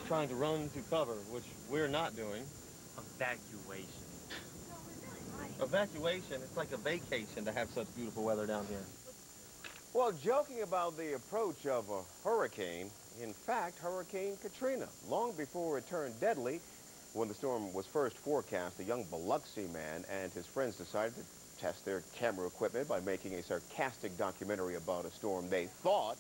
trying to run to cover, which we're not doing. Evacuation. Evacuation, it's like a vacation to have such beautiful weather down here. Well, joking about the approach of a hurricane, in fact, Hurricane Katrina, long before it turned deadly, when the storm was first forecast, a young Biloxi man and his friends decided to test their camera equipment by making a sarcastic documentary about a storm they thought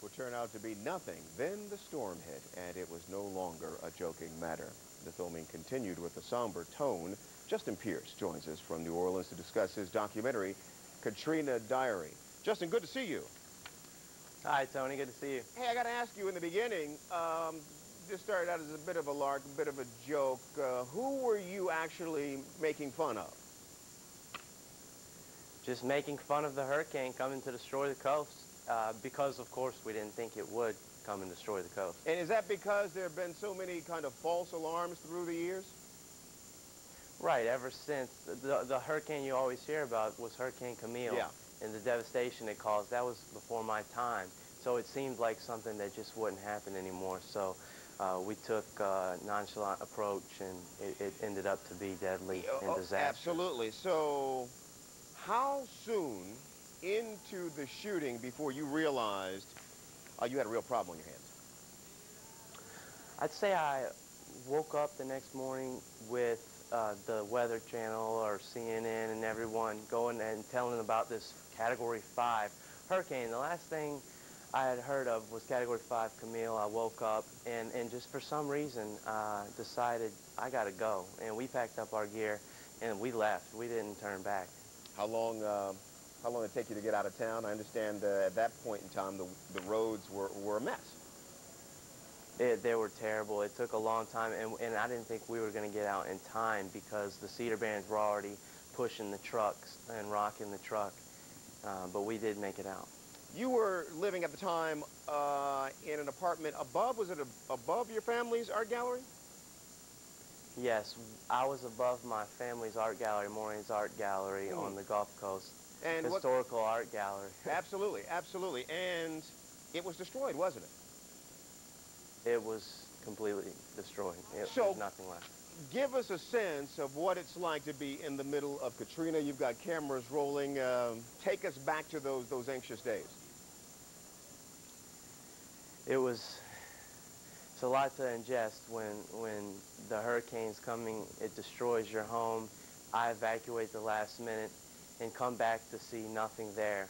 would turn out to be nothing. Then the storm hit, and it was no longer a joking matter. The filming continued with a somber tone. Justin Pearce joins us from New Orleans to discuss his documentary, Katrina Diary. Justin, good to see you. Hi, Tony. Good to see you. Hey, I got to ask you in the beginning, this started out as a bit of a lark, a bit of a joke. Who were you actually making fun of? Just making fun of the hurricane coming to destroy the coast because, of course, we didn't think it would come and destroy the coast. And is that because there have been so many kind of false alarms through the years? Right, ever since. The hurricane you always hear about was Hurricane Camille. Yeah. And the devastation it caused, that was before my time. So it seemed like something that just wouldn't happen anymore. So we took a nonchalant approach, and it ended up to be deadly and disastrous. Absolutely. So how soon into the shooting before you realized you had a real problem on your hands? I'd say I woke up the next morning with the Weather Channel or CNN and everyone going and telling about this Category 5 hurricane. The last thing I had heard of was Category 5 Camille. I woke up and just for some reason decided I gotta go. And we packed up our gear and we left. We didn't turn back. How long did it take you to get out of town? I understand at that point in time the roads were a mess. They were terrible. It took a long time, and I didn't think we were going to get out in time because the cedar bands were already pushing the trucks and rocking the truck, but we did make it out. You were living at the time in an apartment above, was it above your family's art gallery? Yes, I was above my family's art gallery, Maureen's Art Gallery on the Gulf Coast. And historical art gallery. Absolutely, absolutely. And it was destroyed, wasn't it? It was completely destroyed. There's nothing left. Give us a sense of what it's like to be in the middle of Katrina. You've got cameras rolling. Take us back to those anxious days. It's a lot to ingest when the hurricane's coming. It destroys your home. I evacuate the last minute and come back to see nothing there.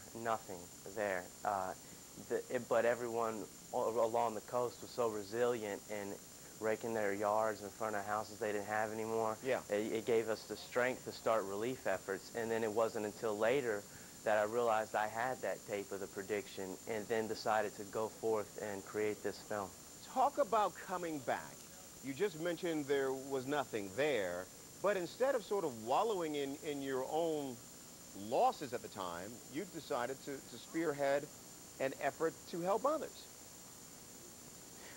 But everyone along the coast was so resilient and raking their yards in front of houses they didn't have anymore. Yeah. It gave us the strength to start relief efforts. And then it wasn't until later that I realized I had that tape of the prediction and then decided to go forth and create this film. Talk about coming back. You just mentioned there was nothing there, but instead of sort of wallowing in your own losses at the time, you decided to spearhead an effort to help others.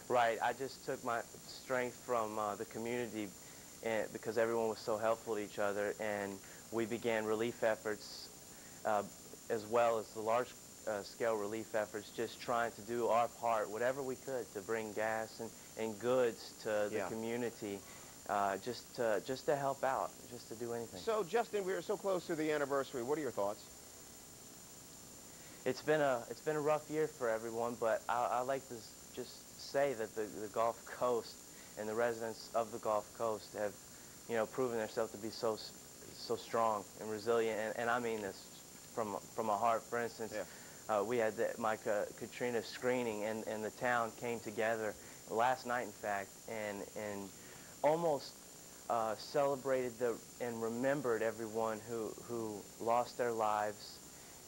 Right. I just took my strength from the community because everyone was so helpful to each other, and we began relief efforts as well as the large-scale relief efforts, just trying to do our part, whatever we could, to bring gas and goods to the community, just to help out, just to do anything. So, Justin, we are so close to the anniversary. What are your thoughts? It's been a rough year for everyone, but I like to just say that the Gulf Coast and the residents of the Gulf Coast have, proven themselves to be so strong and resilient, and I mean this from my heart. For instance, we had my Katrina screening, and the town came together last night, in fact, and almost celebrated and remembered everyone who lost their lives.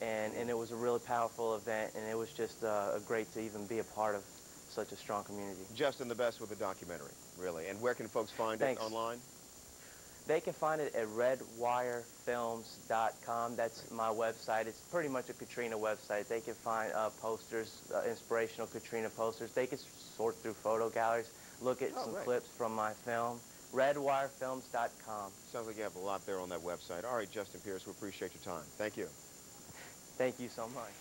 And it was a really powerful event, and it was just great to even be a part of such a strong community. Justin, the best with the documentary, really. And where can folks find it online? They can find it at redwirefilms.com. That's my website. It's pretty much a Katrina website. They can find posters, inspirational Katrina posters. They can sort through photo galleries, look at some clips from my film. redwirefilms.com. Sounds like you have a lot there on that website. All right, Justin Pearce, we appreciate your time. Thank you. Thank you so much.